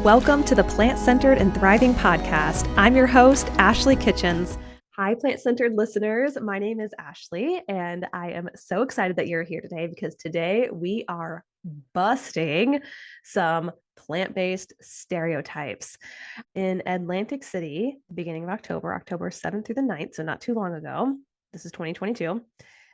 Welcome to the Plant-Centered and Thriving podcast. I'm your host, Ashley Kitchens. Hi, Plant-Centered listeners. My name is Ashley, and I am so excited that you're here today because today we are busting some plant-based stereotypes. In Atlantic City, beginning of October 7th through the 9th, so not too long ago, this is 2022,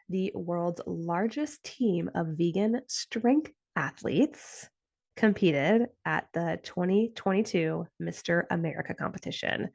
the world's largest team of vegan strength athletes competed at the 2022 Mr. America competition.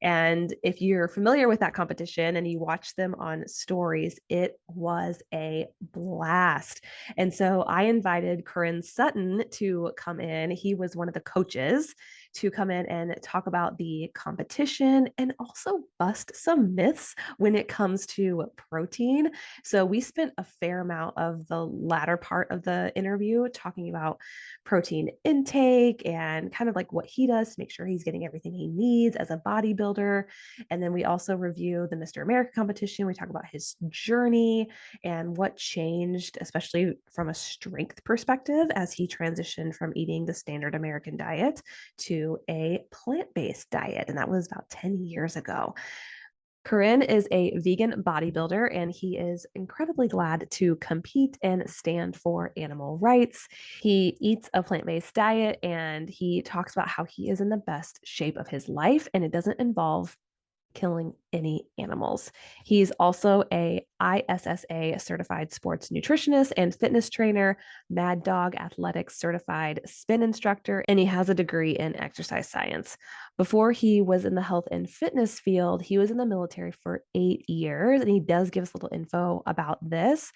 And if you're familiar with that competition and you watch them on stories, it was a blast. And so I invited Korin Sutton to come in. He was one of the coaches to come in and talk about the competition and also bust some myths when it comes to protein. So we spent a fair amount of the latter part of the interview talking about protein intake and kind of like what he does to make sure he's getting everything he needs as a bodybuilder. And then we also review the Mr. America competition. We talk about his journey and what changed, especially from a strength perspective, as he transitioned from eating the standard American diet to a plant-based diet. And that was about 10 years ago. Korin is a vegan bodybuilder, and he is incredibly glad to compete and stand for animal rights. He eats a plant-based diet, and he talks about how he is in the best shape of his life, and it doesn't involve killing any animals. He's also a ISSA certified sports nutritionist and fitness trainer, Mad Dogg athletics certified spin instructor, and he has a degree in exercise science. Before he was in the health and fitness field, he was in the military for 8 years, and he does give us a little info about this.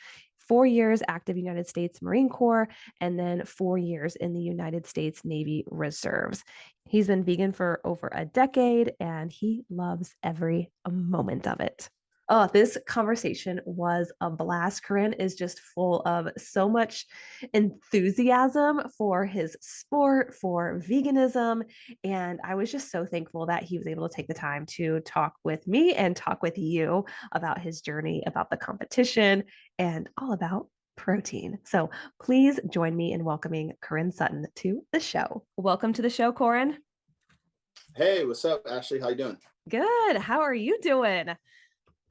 4 years active United States Marine Corps, and then 4 years in the United States Navy Reserves. He's been vegan for over a decade, and he loves every moment of it. Oh, this conversation was a blast. Korin is just full of so much enthusiasm for his sport, for veganism. And I was just so thankful that he was able to take the time to talk with me and talk with you about his journey, about the competition, and all about protein. So please join me in welcoming Korin Sutton to the show. Welcome to the show, Korin. Hey, what's up, Ashley? How you doing? Good. How are you doing?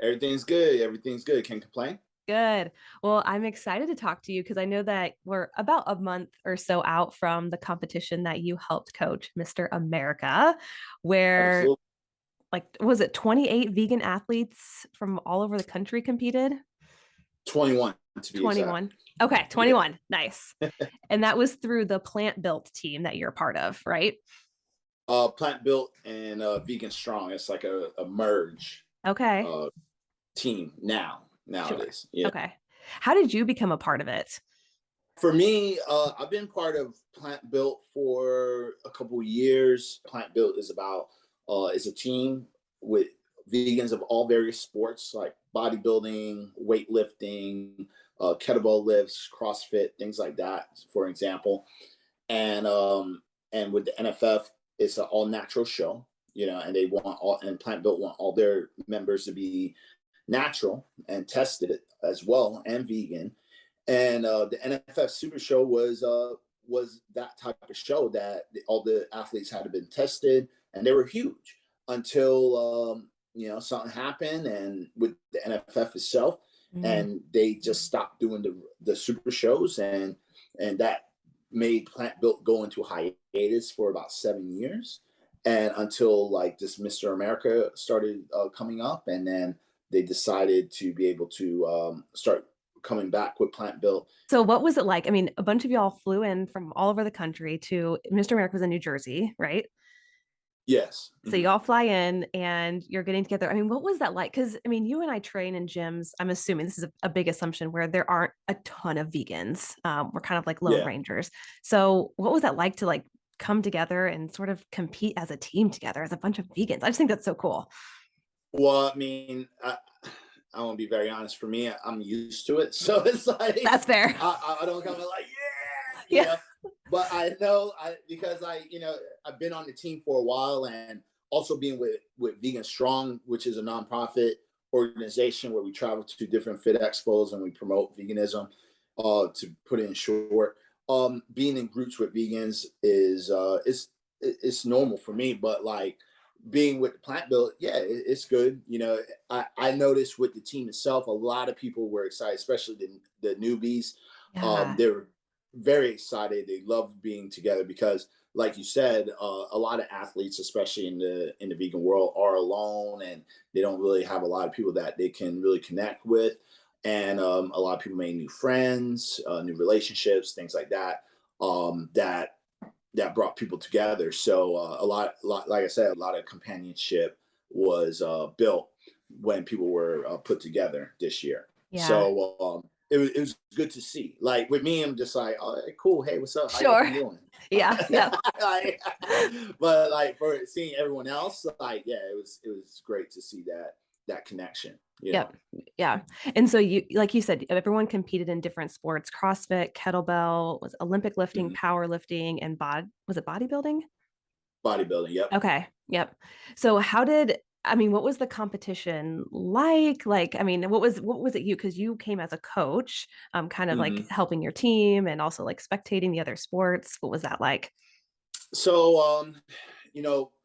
Everything's good. Everything's good. Can't complain. Good. Well, I'm excited to talk to you because I know that we're about a month or so out from the competition that you helped coach, Mr. America, where Absolutely. was it 28 vegan athletes from all over the country competed? 21 to be 21. exact. Okay, 21. Yeah. Nice. And that was through the Plant Built team that you're part of, right? Plant Built and Vegan Strong. It's like a merge. Okay. Team nowadays. Sure. Yeah. Okay. How did you become a part of it? For me, I've been part of Plant Built for a couple of years. Plant Built is is a team with vegans of all various sports like bodybuilding, weightlifting, kettlebell lifts, CrossFit, things like that, for example. And with the NFF, it's an all natural show, and Plant Built want all their members to be natural and tested as well and vegan. And the NFF Super Show was that type of show that all the athletes had been tested, and they were huge until something happened and with the NFF itself, and they just stopped doing the super shows, and that made Plant Built go into hiatus for about 7 years, and until like this Mr. America started coming up, and then they decided to be able to start coming back with Plant Built. So what was it like? I mean, a bunch of y'all flew in from all over the country to Mr. America was in New Jersey, right? Yes. So y'all fly in and you're getting together. I mean, what was that like? Because I mean, you and I train in gyms. I'm assuming this is a big assumption where there aren't a ton of vegans. We're kind of like lone rangers. So what was that like to like come together and sort of compete as a team together as a bunch of vegans? I just think that's so cool. Well, I mean, I want to be very honest. For me, I'm used to it, so it's like that's fair. I don't come in like yeah. But I know because I've been on the team for a while, and also being with Vegan Strong, which is a nonprofit organization where we travel to different fit expos and we promote veganism. To put it in short, being in groups with vegans is it's normal for me, but like being with the plant build, yeah, it's good. I noticed with the team itself, a lot of people were excited, especially the newbies. Yeah. They were very excited. They loved being together because, like you said, a lot of athletes, especially in the vegan world, are alone and they don't really have a lot of people that they can really connect with. And a lot of people made new friends, new relationships, things like that. That brought people together. So like I said, a lot of companionship was built when people were put together this year. Yeah. So it was good to see. Like with me, I'm just like, oh, hey, cool. Hey, what's up? How y'all Sure. been doing? Yeah. Yep. Like, but like for seeing everyone else, like yeah, it was great to see that connection. Yep. Yeah. And so you, like you said, everyone competed in different sports: CrossFit, kettlebell, was Olympic lifting, Mhm. powerlifting, and was it bodybuilding? Bodybuilding. Yep. Okay. Yep. So I mean, what was the competition like? Like, I mean, what was it because you came as a coach, kind of like Mhm. helping your team and also like spectating the other sports. What was that like? So,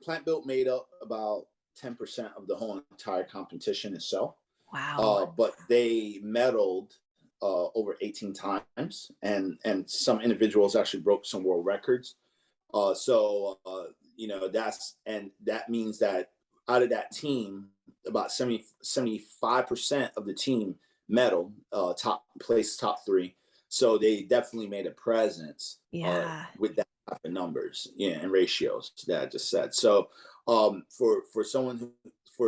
Plant Built made up about 10% of the whole entire competition itself. Wow. But they medaled over 18 times, and some individuals actually broke some world records. That means that out of that team, about 75% of the team medal, top three. So they definitely made a presence Yeah. with that type of numbers, yeah, and ratios that I just said. So for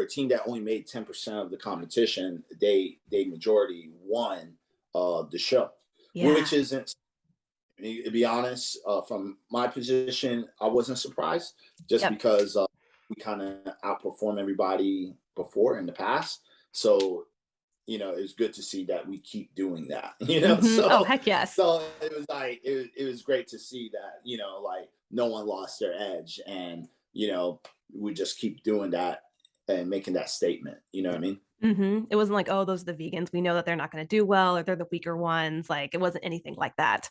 a team that only made 10% of the competition, they majority won the show, Yeah. which isn't, to be honest, from my position, I wasn't surprised just Yep. because we kind of outperform everybody before in the past. So, it's good to see that we keep doing that, Oh, So, heck yes. so it was like, it was great to see that, like no one lost their edge and, we just keep doing that and making that statement. You know what I mean? It wasn't like, oh, those are the vegans. We know that they're not going to do well or they're the weaker ones. Like, it wasn't anything like that.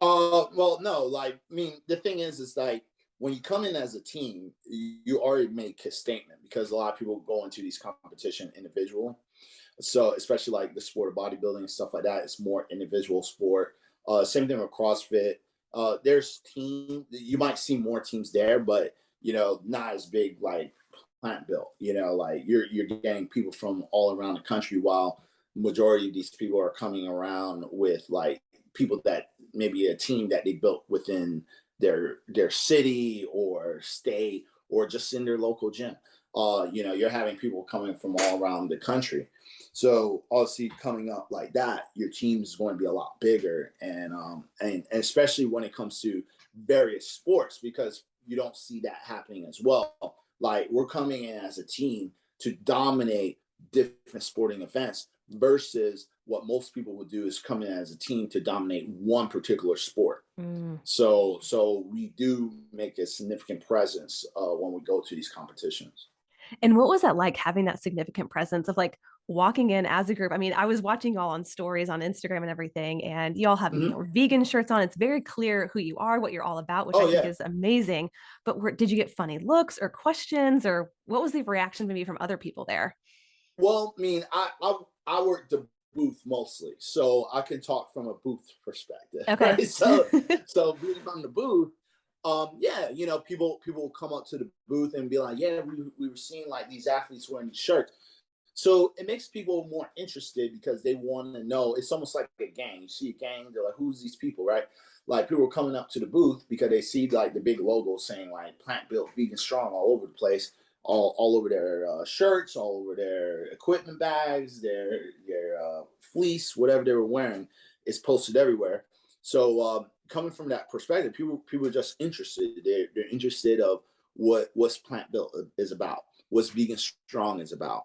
Well, no, like, I mean, the thing is like when you come in as a team, you already make a statement because a lot of people go into these competition individual. So, especially like the sport of bodybuilding and stuff like that, it's more individual sport. Same thing with CrossFit. There's you might see more teams there, but not as big like plant built. Like you're getting people from all around the country, while majority of these people are coming around with like people that maybe a team that they built within their city or state or just in their local gym. You're having people coming from all around the country. So obviously coming up like that, your team is going to be a lot bigger, and especially when it comes to various sports, because you don't see that happening as well. Like we're coming in as a team to dominate different sporting events versus what most people would do is come in as a team to dominate one particular sport. Mm. So we do make a significant presence when we go to these competitions. And what was that like having that significant presence of like walking in as a group? I mean, I was watching y'all on stories on Instagram and everything, and y'all have, Mm-hmm. vegan shirts on. It's very clear who you are, what you're all about, which I Oh think yeah. is amazing. But did you get funny looks or questions, or what was the reaction maybe from other people there? Well, I mean, I work the booth mostly, so I can talk from a booth perspective, Okay. right? So being from the booth, yeah, people will come up to the booth and be like, yeah, we were seeing like these athletes wearing these shirts. So it makes people more interested because they want to know. It's almost like a gang. You see a gang, they're like, who's these people, right? Like people are coming up to the booth because they see like the big logo saying like plant built, vegan strong all over the place, all over their shirts, all over their equipment bags, their fleece, whatever they were wearing, is posted everywhere. So coming from that perspective, people are just interested. They're interested of what's plant built is about, what's vegan strong is about.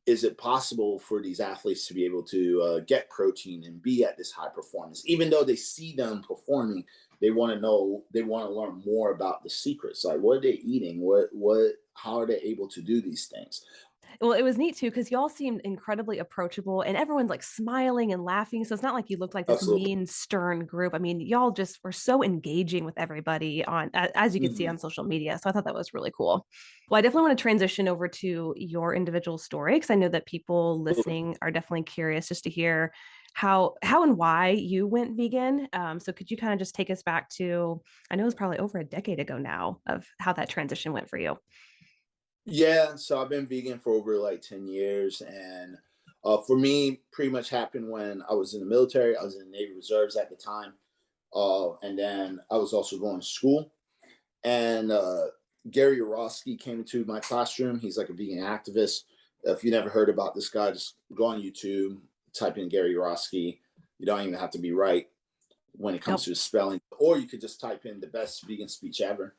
Is it possible for these athletes to be able to get protein and be at this high performance? Even though they see them performing, they want to know, they want to learn more about the secrets. Like, what are they eating? How are they able to do these things? Well, it was neat too because y'all seemed incredibly approachable and everyone's like smiling and laughing. So it's not like you looked like this Absolutely. mean, stern group. I mean, y'all just were so engaging with everybody as you could see Hmm. on social media. So I thought that was really cool. Well, I definitely want to transition over to your individual story because I know that people listening are definitely curious just to hear how and why you went vegan. So could you kind of just take us back to, I know it was probably over a decade ago now, of how that transition went for you? Yeah, so I've been vegan for over like 10 years. And for me, pretty much happened when I was in the military. I was in the Navy Reserves at the time. And then I was also going to school. And Gary Iraqi came into my classroom. He's like a vegan activist. If you never heard about this guy, just go on YouTube, type in Gary Iraqi. You don't even have to be right when it comes Nope. to spelling, or you could just type in the best vegan speech ever.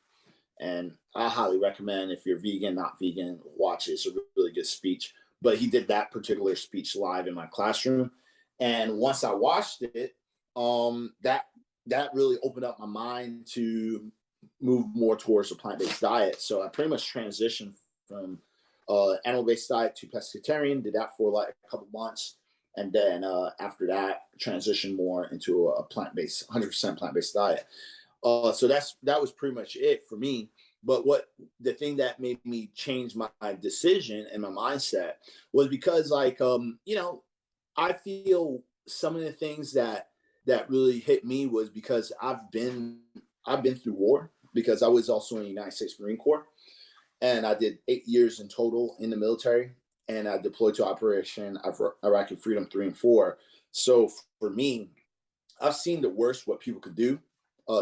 And I highly recommend, if you're vegan, not vegan, watch it. It's a really good speech. But he did that particular speech live in my classroom. And once I watched it, that really opened up my mind to move more towards a plant-based diet. So I pretty much transitioned from animal-based diet to pescatarian. Did that for like a couple months, and then after that, transitioned more into a plant-based, 100% plant-based diet. So that was pretty much it for me. But what the thing that made me change my decision and my mindset was because, like, I feel some of the things that really hit me was because I've been through war, because I was also in the United States Marine Corps, and I did 8 years in total in the military, and I deployed to Operation Iraqi Freedom 3 and 4. So for me, I've seen the worst what people could do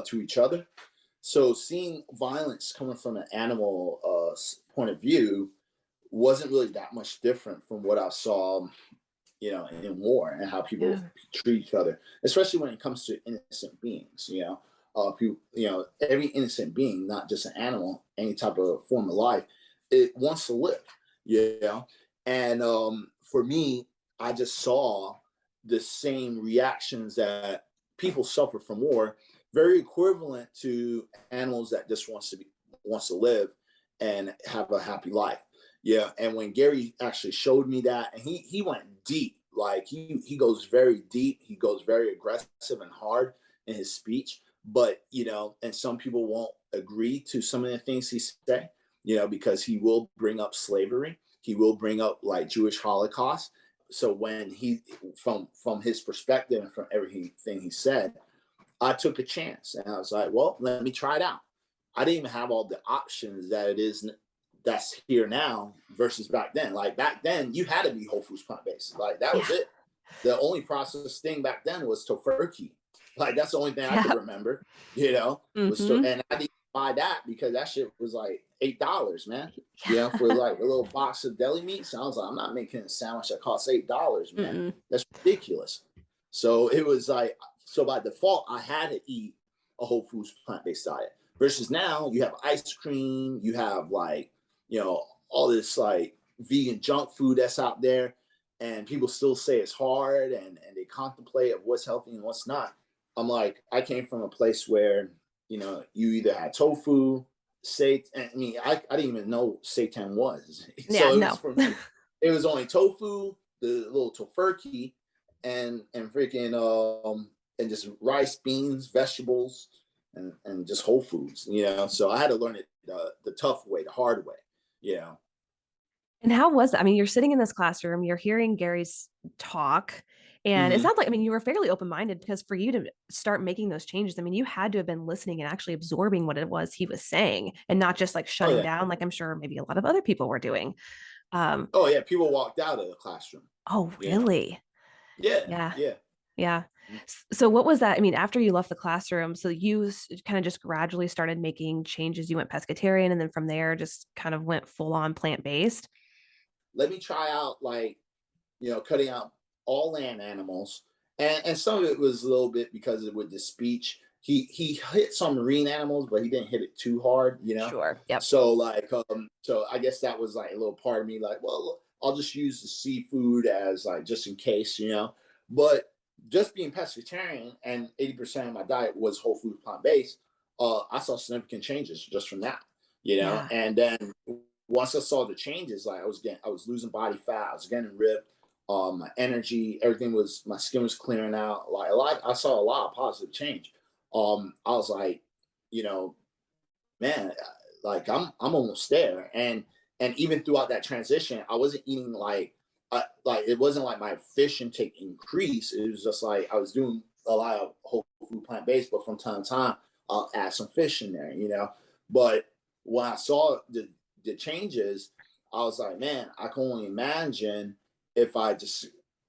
to each other. So seeing violence coming from an animal point of view wasn't really that much different from what I saw, in war, and how people Yeah. treat each other, especially when it comes to innocent beings. People, every innocent being, not just an animal, any type of form of life, it wants to live. You know, and for me, I just saw the same reactions that people suffer from war, very equivalent to animals that just wants to live and have a happy life. Yeah, and when Gary actually showed me that, and he went deep, like he goes very deep, he goes very aggressive and hard in his speech. But and some people won't agree to some of the things he say, because he will bring up slavery, he will bring up like Jewish Holocaust. So when he, from his perspective and from everything he said, I took a chance, and I was like, well, let me try it out. I didn't even have all the options that it is that's here now versus back then. Like back then, you had to be whole foods plant based. Like that was Yeah. it. The only processed thing back then was tofurkey. Like that's the only thing I could Yeah. remember. Hmm. And I didn't buy that because that shit was like $8, man. For Yeah. like a little box of deli meats. And I was like, I'm not making a sandwich that costs $8, man. Mm-mm. That's ridiculous. So it was like, so by default, I had to eat a whole foods plant based diet. Versus now, you have ice cream, you have like, all this like vegan junk food that's out there, and people still say it's hard, and they contemplate of what's healthy and what's not. I'm like, I came from a place where, you either had tofu, seitan. I mean, I didn't even know seitan was. Yeah, So it was, no. for me, it was only tofu, the little tofurkey, and freaking and just rice, beans, vegetables, and just whole foods. So I had to learn it the tough way, the hard way. Yeah. And how was that? I mean, you're sitting in this classroom, you're hearing Gary's talk, and it Hmm. sounds like, I mean, you were fairly open-minded because for you to start making those changes, I mean, you had to have been listening and actually absorbing what it was he was saying and not just like Oh shutting yeah. down, like I'm sure maybe a lot of other people were doing. Um, Oh yeah. People walked out of the classroom. oh, You know. really? Yeah. Yeah. Yeah. Yeah. So what was that? I mean, after you left the classroom, so you kind of just gradually started making changes. You went pescatarian and then from there just kind of went full on plant-based. Let me try out, like, cutting out all land animals, and some of it was a little bit because with the speech, he hit some marine animals, but he didn't hit it too hard. Sure. Yep. So like, so I guess that was like a little part of me, like, well, look, I'll just use the seafood as like just in case. But just being pescatarian, and 80% of my diet was whole food plant based, I saw significant changes just from that. Yeah. And then once I saw the changes, like I was losing body fat, I was getting ripped, my energy, everything was, my skin was clearing out. Like a lot, I saw a lot of positive change. I was like, you know, man, like I'm almost there. And even throughout that transition, I wasn't eating like it wasn't like my fish intake increased. It was just like I was doing a lot of whole food plant based, but from time to time I'll add some fish in there, you know. But when I saw the changes, I was like, man, I can only imagine if I just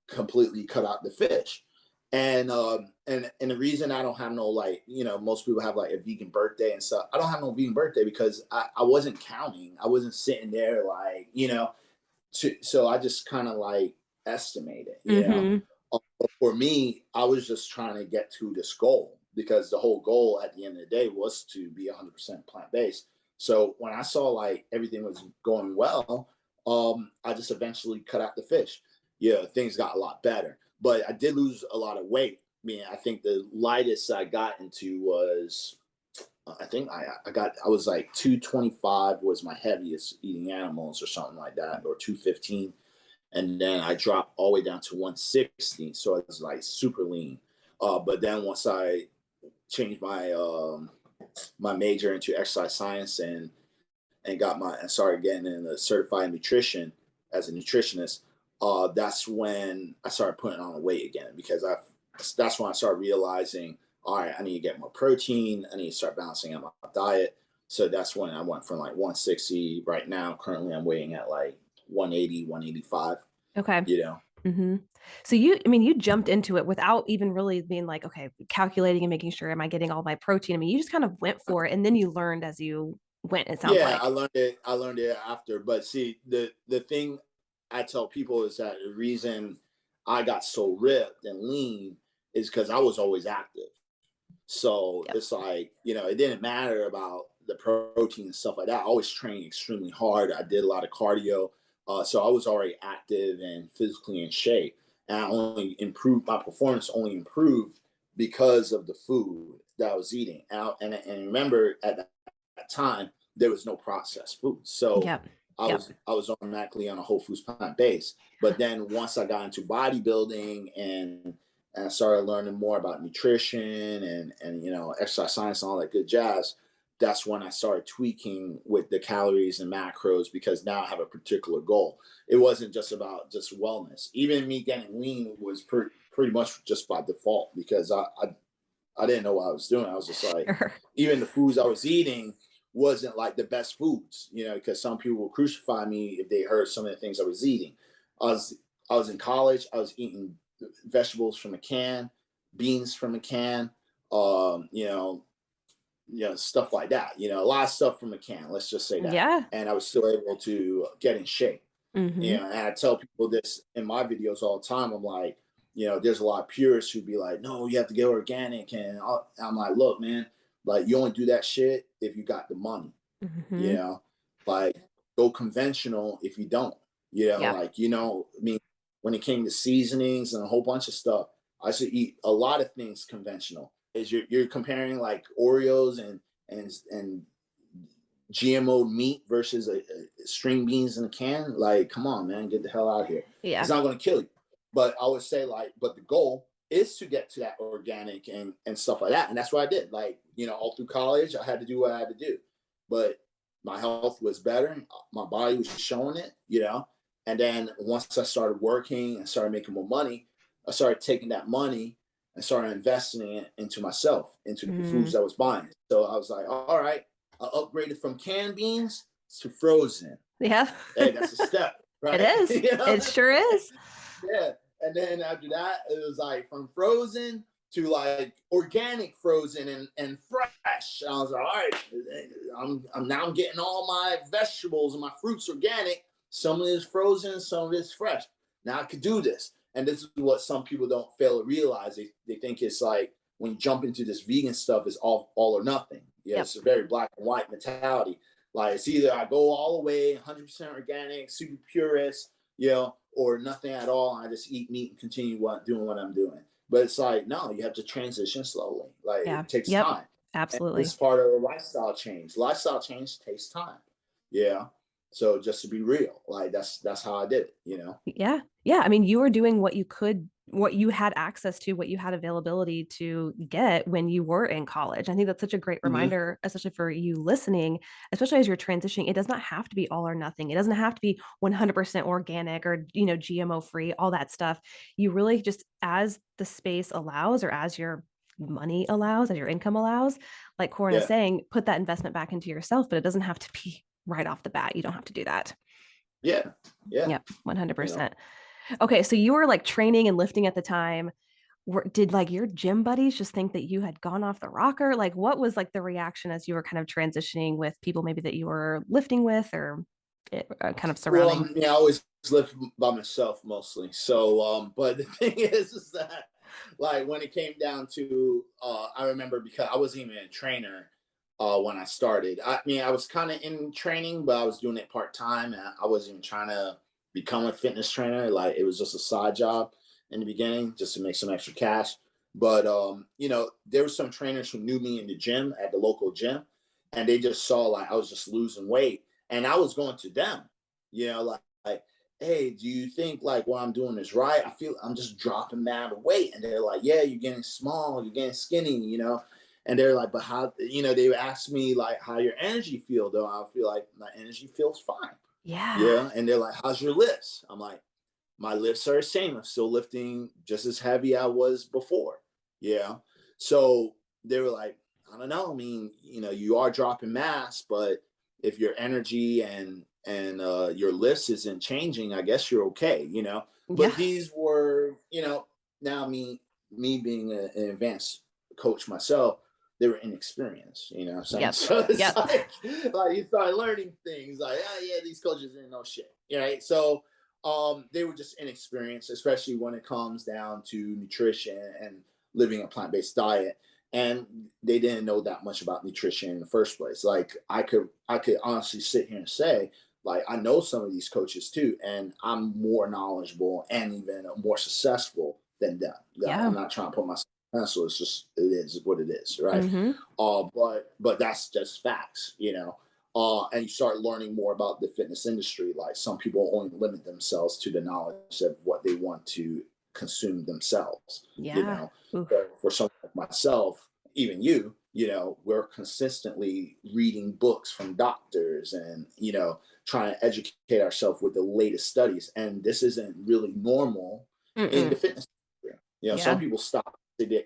completely cut out the fish. And the reason I don't have no, like, you know, most people have like a vegan birthday and stuff. I don't have no vegan birthday because I wasn't counting. I wasn't sitting there like, you know, so I just kind of like estimate it, you know. Mhm. But for me, I was just trying to get to this goal because the whole goal at the end of the day was to be 100% plant based. So when I saw like everything was going well, I just eventually cut out the fish. Yeah, things got a lot better, but I did lose a lot of weight. I mean, I think the lightest I got into was I think I was like 225 was my heaviest eating animals or something like that, or 215. And then I dropped all the way down to 160. So it was like super lean. But then once I changed my major into exercise science and got my and started getting in a certified nutrition as a nutritionist, that's when I started putting on the weight again because that's when I started realizing, all right, I need to get more protein. I need to start balancing out my diet. So that's when I went from like 160. Right now, currently, I'm weighing at like 180, 185. Okay. You know, Mhm. So I mean, you jumped into it without even really being like, okay, calculating and making sure, am I getting all my protein? I mean, you just kind of went for it and then you learned as you went, it sounds yeah, like. I learned it. I learned it after. But see, the thing I tell people is that the reason I got so ripped and lean is because I was always active. So Yep. it's like, you know, it didn't matter about the protein and stuff like that. I always trained extremely hard. I did a lot of cardio. So I was already active and physically in shape. And I only improved, my performance only improved because of the food that I was eating. And remember at that time, there was no processed food. So Yep. Yep. I was automatically on a whole foods plant base. But then once I got into bodybuilding and I started learning more about nutrition and you know exercise science and all that good jazz, that's when I started tweaking with the calories and macros because now I have a particular goal. It wasn't just about just wellness. Even me getting lean was pretty much just by default because I didn't know what I was doing. I was just like, Sure. even the foods I was eating wasn't like the best foods, you know, because some people would crucify me if they heard some of the things I was eating. I was I was in college. I was eating vegetables from a can, beans from a can, you know, stuff like that. You know, a lot of stuff from a can. Let's just say that, Yeah. and I was still able to get in shape. You Mhm. know, and I tell people this in my videos all the time. I'm like, you know, there's a lot of purists who'd be like, no, you have to get organic. And I'm like, look, man, like you only do that shit if you got the money, you Mhm. know, like go conventional if you don't, you know, Yeah. like, you know, I mean, when it came to seasonings and a whole bunch of stuff, I should eat a lot of things conventional. Is you're comparing like Oreos and GMO meat versus a string beans in a can. Like, come on, man, get the hell out of here. It's Yeah. not going to kill you. But I would say, like, but the goal is to get to that organic and stuff like that. And that's what I did. Like, you know, all through college, I had to do what I had to do. But my health was better. My body was showing it, you know. And then once I started working and started making more money, I started taking that money and started investing it into myself, into the foods Mm. I was buying. So I was like, all right, I upgraded from canned beans to frozen. Yeah. Hey, that's a step, It right? is. You know? It sure is. Yeah. And then after that, it was like from frozen to like organic frozen and fresh. I was like, all right, I'm now getting all my vegetables and my fruits organic. Some of it is frozen, some of it is fresh. Now I could do this. And this is what some people don't fail to realize. They think it's like when you jump into this vegan stuff, it's all or nothing. Yeah, Yep. it's a very black and white mentality. Like it's either I go all the way 100% organic, super purist, you know, or nothing at all. And I just eat meat and continue doing what I'm doing. But it's like, no, you have to transition slowly. Like Yeah. it takes Yep. time. And this Absolutely. is part of a lifestyle change. Lifestyle change takes time. Yeah. So just to be real, like that's how I did it, Yeah. Yeah. I mean, you were doing what you could, what you had access to, what you had availability to get when you were in college. I think that's such a great Hmm. reminder, especially for you listening, especially as you're transitioning. It does not have to be all or nothing. It doesn't have to be 100% organic or, GMO free, all that stuff. You really just, as the space allows, or as your money allows, as your income allows, like Korin is Yeah, saying, put that investment back into yourself, but it doesn't have to be right off the bat. You don't have to do that. yeah, yeah. Yep, You know, 100%. Okay, so you were like training and lifting at the time. Did like your gym buddies just think that you had gone off the rocker? Like, what was like the reaction as you were kind of transitioning with people maybe that you were lifting with, or kind of surrounding? I always live by myself mostly. So, but the thing is that like when it came down to, I remember because I wasn't even a trainer when I started. I was kind of in training, but I was doing it part time, and I wasn't even trying to become a fitness trainer. Like it was just a side job in the beginning, just to make some extra cash. But there were some trainers who knew me in the gym at the local gym, and they just saw like I was just losing weight, and I was going to them, like, hey, do you think like what I'm doing is right? I feel I'm just dropping mad weight. And they're like, yeah, you're getting small, you're getting skinny. And they're like, but how, they would ask me like how your energy feel, though. I feel like my energy feels fine. Yeah. Yeah. And they're like, how's your lifts? I'm like, my lifts are the same. I'm still lifting just as heavy I was before. Yeah. So they were like, I don't know. I mean, you are dropping mass, but if your energy and your lifts isn't changing, I guess you're okay. Yeah. But these were, now me being an advanced coach myself, they were inexperienced. You know what I'm saying? Yep. So it's Yep. like you start learning things like, oh yeah, these coaches didn't know shit. Right. So they were just inexperienced, especially when it comes down to nutrition and living a plant-based diet. And they didn't know that much about nutrition in the first place. Like I could honestly sit here and say, like, I know some of these coaches too, and I'm more knowledgeable and even more successful than them. Yeah. I'm not trying to put myself in pencil. It's just it is what it is, right? Mm-hmm. But that's just facts. And you start learning more about the fitness industry. Like some people only limit themselves to the knowledge of what they want to consume themselves. You Yeah. know, Oof. so for someone like myself, even we're consistently reading books from doctors and trying to educate ourselves with the latest studies. And this isn't really normal in the Mm-mm. fitness industry. Some Yeah. people stop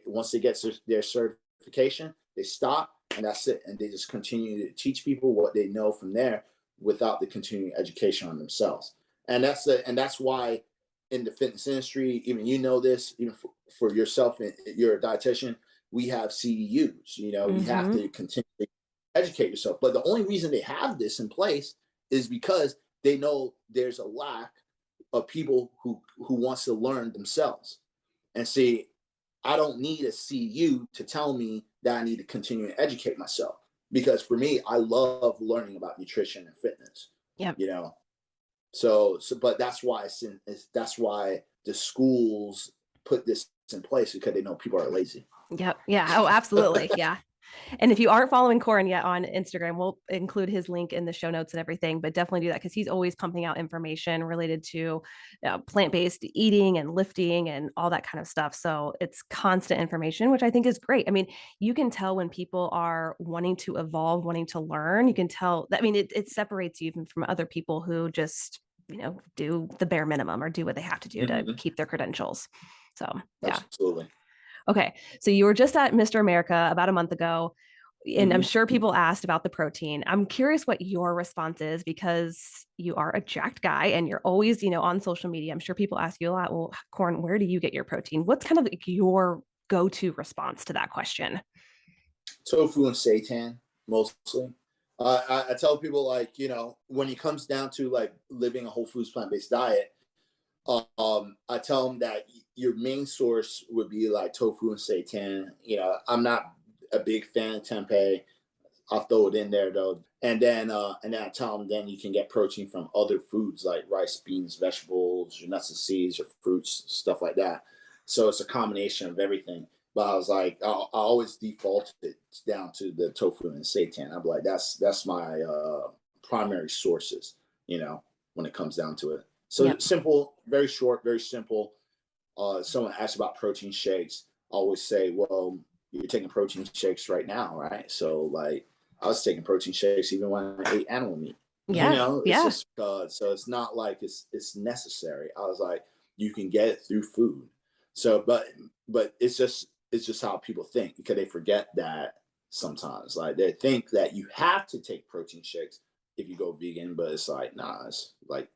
once they get their certification, they stop and that's it. And they just continue to teach people what they know from there without the continuing education on themselves. And that's why in the fitness industry, even this, even for yourself, and you're a dietitian, we have CEUs. You have Mm-hmm. to continually educate yourself. But the only reason they have this in place is because they know there's a lack of people who wants to learn themselves. And see, I don't need a CU to tell me that I need to continue to educate myself. Because for me, I love learning about nutrition and fitness. Yep. You know, but that's why the schools put this in place because they know people are lazy. Yep. Yeah. Oh, absolutely. Yeah. And if you aren't following Korin yet on Instagram, we'll include his link in the show notes and everything, but definitely do that because he's always pumping out information related to plant-based eating and lifting and all that kind of stuff. So it's constant information, which I think is great. I mean, you can tell when people are wanting to evolve, wanting to learn. You can tell that, I mean, it separates you even from other people who just, do the bare minimum or do what they have to do to Mm-hmm. keep their credentials. So, yeah. Absolutely. Okay. So you were just at Mr. America about a month ago, and I'm Mm-hmm. sure people asked about the protein. I'm curious what your response is because you are a jacked guy and you're always, on social media. I'm sure people ask you a lot, well, Korin, where do you get your protein? What's kind of like your go-to response to that question? Tofu and seitan mostly. I tell people like when it comes down to like living a whole foods plant-based diet, I tell them that your main source would be like tofu and seitan. I'm not a big fan of tempeh. I'll throw it in there though, and then I tell them then you can get protein from other foods like rice, beans, vegetables, your nuts and seeds, your fruits, stuff like that. So it's a combination of everything. But I was like, I always default it down to the tofu and seitan. I'm like, that's my primary sources. when it comes down to it. So Yep. simple, very short, very simple. Someone asked about protein shakes. I always say, well, you're taking protein shakes right now, right? So like I was taking protein shakes even when I ate animal meat. Yeah. It's Yeah. just so it's not like it's necessary. I was like, you can get it through food. So, but it's just how people think, because they forget that sometimes. Like they think that you have to take protein shakes if you go vegan, but it's like, nah, it's like,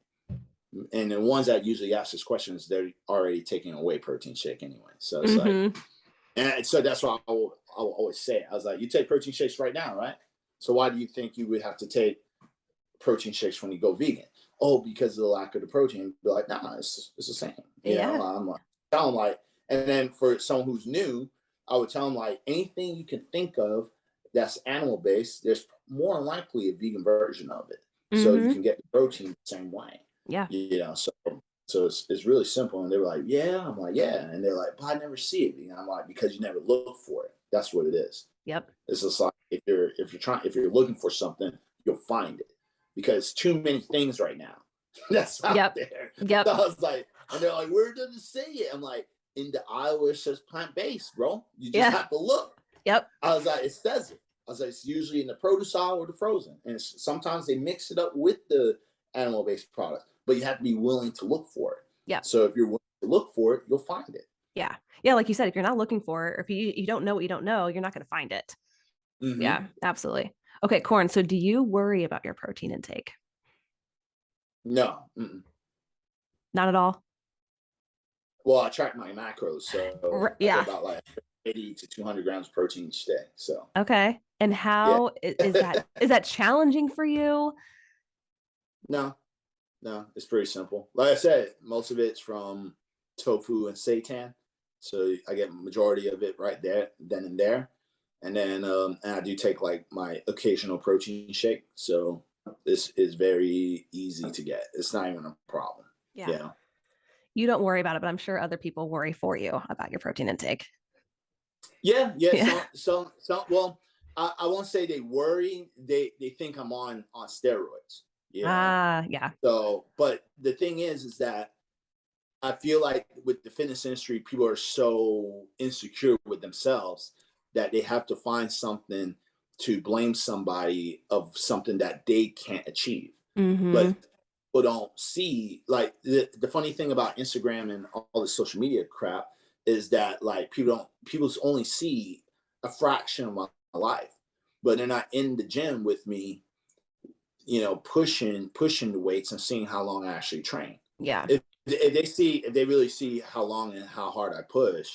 and the ones that usually ask this questions, they're already taking away protein shake anyway. So it's like, Mm-hmm. and so that's why I will always say, I was like, you take protein shakes right now, right? So why do you think you would have to take protein shakes when you go vegan? Oh, because of the lack of the protein. Be like, nah, it's the same. Yeah. I'm like, tell them like, and then for someone who's new, I would tell them like, anything you can think of that's animal based, there's more than likely a vegan version of it. So you Mm-hmm. can get the protein the same way. Yeah. So it's really simple. And they were like, yeah. I'm like, yeah. And they're like, but I never see it. And I'm like, because you never look for it. That's what it is. Yep. It's just like if you're looking for something, you'll find it, because too many things right now that's out Yep. there. Yep. So I was like, and they're like, where does it say it? I'm like, in the aisle where it says plant based, bro. You just Yeah. have to look. Yep. I was like, it says it. I was like, it's usually in the produce aisle or the frozen, and sometimes they mix it up with the animal based products, but you have to be willing to look for it. Yep. So if you're willing to look for it, you'll find it. Yeah. Yeah. Like you said, if you're not looking for it, or if you don't know what you don't know, you're not going to find it. Mm-hmm. Yeah, absolutely. Okay, Korin. So do you worry about your protein intake? No. Mm-mm. Not at all. Well, I track my macros, so I get Yeah. about like 80 to 200 grams of protein each day. So Okay. And yeah, how is that challenging for you? no, no, it's pretty simple. Like I said, most of it's from tofu and seitan, so I get majority of it right there, then and there, and then and I do take like my occasional protein shake. So this is very easy to get. It's not even a problem. Yeah. Yeah. You don't worry about it, but I'm sure other people worry for you about your protein intake. Yeah, yeah. Yeah. So. Well, I won't say they worry. They think I'm on steroids. Yeah. So, but the thing is that I feel like with the fitness industry, people are so insecure with themselves that they have to find something to blame somebody of something that they can't achieve. Mm-hmm. But people don't see, like, the funny thing about Instagram and all the social media crap is that like people only see a fraction of my life, but they're not in the gym with me, pushing the weights and seeing how long I actually train. Yeah. If they really see how long and how hard I push,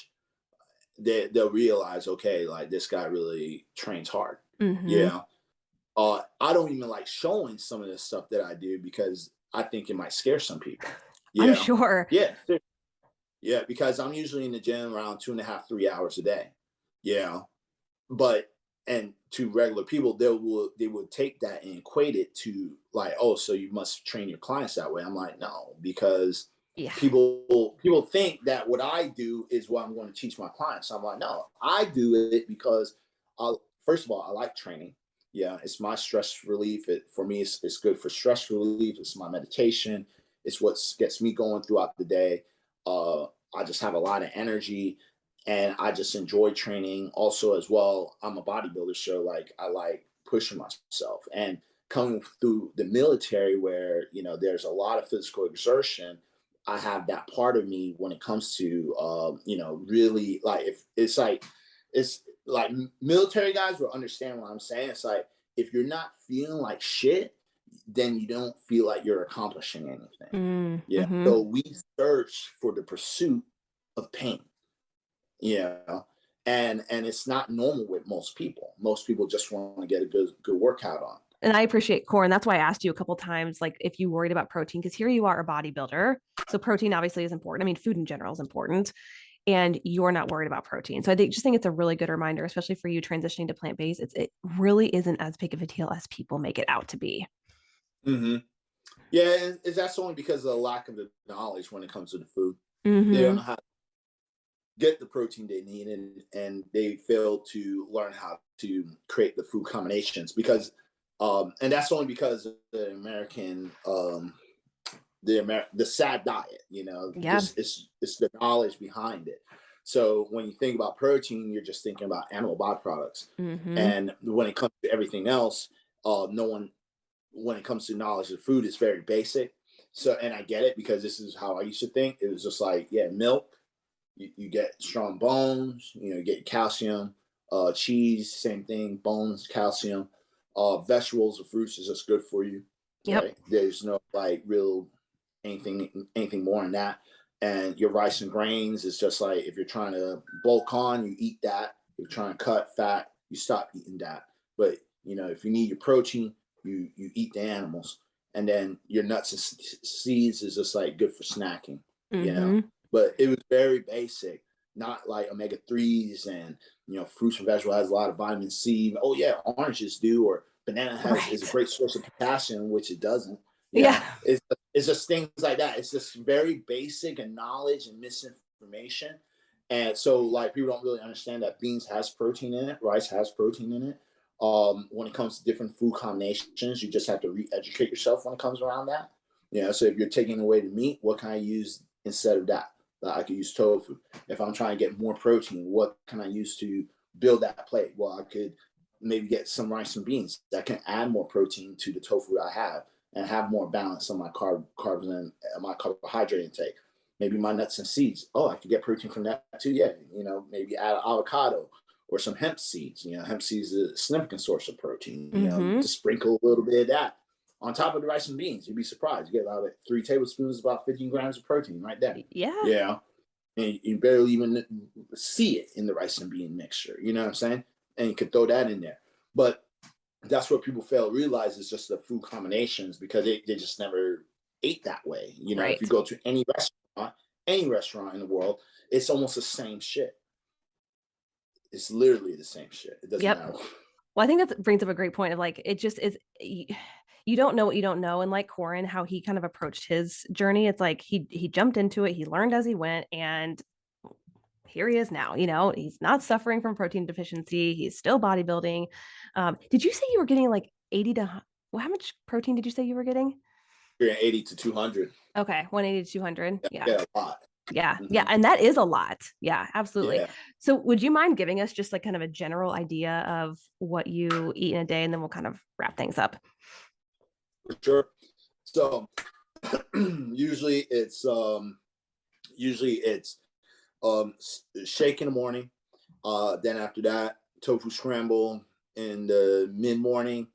they'll realize, okay, like this guy really trains hard. Mm-hmm. Yeah. I don't even like showing some of the stuff that I do because I think it might scare some people. I'm Yeah. sure. Yeah. Yeah. Because I'm usually in the gym around 2.5, 3 hours a day. Yeah. But and to regular people, they would take that and equate it to like, oh, so you must train your clients that way. I'm like, no, because Yeah. people think that what I do is what I'm going to teach my clients. I'm like, no, I do it because first of all, I like training. Yeah, it's my stress relief. For me, it's good for stress relief. It's my meditation. It's what gets me going throughout the day. I just have a lot of energy, and I just enjoy training. Also, as well, I'm a bodybuilder, so like I like pushing myself. And coming through the military, where there's a lot of physical exertion, I have that part of me when it comes to really like if it's like military guys will understand what I'm saying. It's like if you're not feeling like shit, then you don't feel like you're accomplishing anything. Yeah. Mm-hmm. So we search for the pursuit of pain. Yeah. And it's not normal with most people. Most people just want to get a good workout on. And I appreciate Korin. That's why I asked you a couple times, like if you worried about protein, because here you are a bodybuilder. So protein obviously is important. I mean, food in general is important. And you're not worried about protein. So just think it's a really good reminder, especially for you transitioning to plant-based. It really isn't as big of a deal as people make it out to be. Mm-hmm. Yeah, and that's only because of the lack of the knowledge when it comes to the food. They don't Mm-hmm. know how to get the protein they need, and they fail to learn how to create the food combinations, because And that's only because of the American the sad diet, Yeah. just it's the knowledge behind it. So when you think about protein, you're just thinking about animal byproducts. Mm-hmm. And when it comes to everything else, no one when it comes to knowledge of food, it's very basic. So, and I get it because this is how I used to think. It was just like, yeah, milk, you get strong bones, you get calcium, cheese, same thing, bones, calcium, vegetables or fruits is just good for you, Yep. right? There's no like real anything more than that. And your rice and grains is just like if you're trying to bulk on, you eat that. If you're trying to cut fat, you stop eating that. But if you need your protein, you eat the animals. And then your nuts and seeds is just like good for snacking, you know. Mm-hmm. But it was very basic, not like omega 3s and fruits and vegetables has a lot of vitamin C. Oh yeah, oranges do, or banana is a Right. great source of potassium, which it doesn't. Yeah. It's just things like that. It's just very basic and knowledge and misinformation. And so like people don't really understand that beans has protein in it, rice has protein in it. When it comes to different food combinations, you just have to re-educate yourself when it comes around that. So if you're taking away the meat, what can I use instead of that? I could use tofu. If I'm trying to get more protein, what can I use to build that plate? Well, I could maybe get some rice and beans that can add more protein to the tofu I have and have more balance on my carbs and my carbohydrate intake. Maybe my nuts and seeds. Oh, I could get protein from that too. Yeah, maybe add avocado or some hemp seeds. Hemp seeds is a significant source of protein. Mm-hmm. Just sprinkle a little bit of that on top of the rice and beans. You'd be surprised. You get about 3 tablespoons, about 15 grams of protein right there. Yeah. Yeah. And you barely even see it in the rice and bean mixture. You know what I'm saying? And you could throw that in there. But that's what people fail to realize is just the food combinations because they just never ate that way. If you Right. go to any restaurant in the world, it's almost the same shit. It's literally the same shit. It doesn't Yep. matter. Well, I think that brings up a great point of like, it just is, you don't know what you don't know. And like Korin, how he kind of approached his journey, it's like he jumped into it, he learned as he went, and here he is now. He's not suffering from protein deficiency. He's still bodybuilding. Did you say you were getting like 80 to, well, how much protein did you say you were getting? You're 80 to 200. Okay, 180 to 200. Yeah. Yeah, a lot. Yeah. Yeah. Hmm. And that is a lot. Yeah, absolutely. Yeah, So would you mind giving us just like kind of a general idea of what you eat in a day, and then we'll kind of wrap things up? for sure. So usually it's shake in the morning. Then after that, tofu scramble in the mid morning,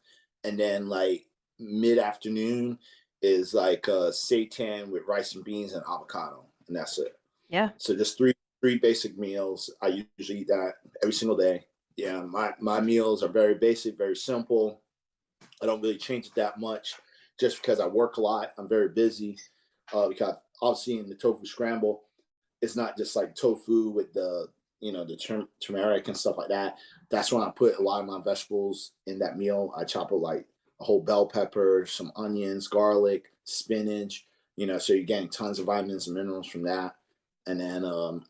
and then like mid afternoon is like seitan with rice and beans and avocado, and that's it. Yeah. So just three basic meals. I usually eat that every single day. Yeah, my meals are very basic, very simple. I don't really change it that much, just because I work a lot. I'm very busy. Because obviously in the tofu scramble, it's not just like tofu with the turmeric and stuff like that. That's when I put a lot of my vegetables in that meal. I chop up like a whole bell pepper, some onions, garlic, spinach. So you're getting tons of vitamins and minerals from that. And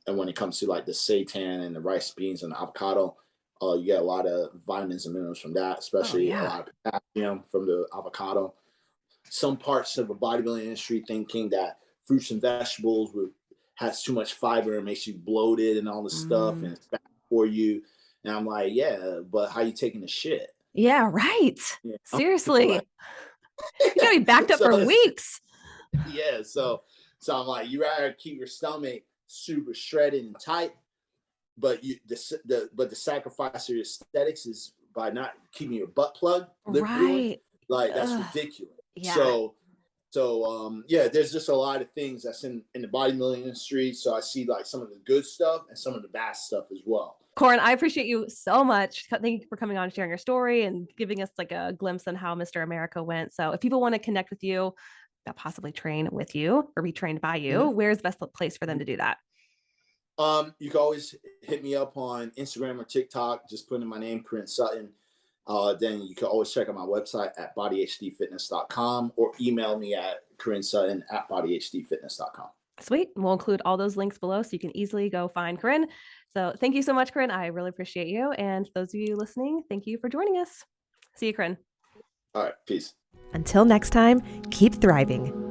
when it comes to like the seitan and the rice, beans, and the avocado, you get a lot of vitamins and minerals from that, Oh, especially a yeah. lot of potassium from the avocado. Some parts of the bodybuilding industry thinking that fruits and vegetables has too much fiber and makes you bloated and all this stuff Mm. and it's bad for you. And I'm like, yeah, but how you taking the shit? Yeah, right. You know? Like, Seriously. You gotta be backed up so for weeks. yeah, so I'm like, you rather keep your stomach super shredded and tight, but the sacrifice of your aesthetics is by not keeping your butt plugged, literally. Right. Like that's Ugh. ridiculous. Yeah. So yeah, there's just a lot of things that's in the bodybuilding industry. So I see like some of the good stuff and some of the bad stuff as well. Korin, I appreciate you so much. Thank you for coming on and sharing your story and giving us like a glimpse on how Mr. America went. So if people want to connect with you, possibly train with you or be trained by you, Mhm. where's the best place for them to do that? You can always hit me up on Instagram or TikTok. Just put in my name, Korin Sutton. Then you can always check out my website at bodyhdfitness.com or email me at korinsutton@bodyhdfitness.com. Sweet. We'll include all those links below so you can easily go find Korin. So thank you so much, Korin. I really appreciate you. And those of you listening, thank you for joining us. See you, Korin. All right, peace. Until next time, keep thriving.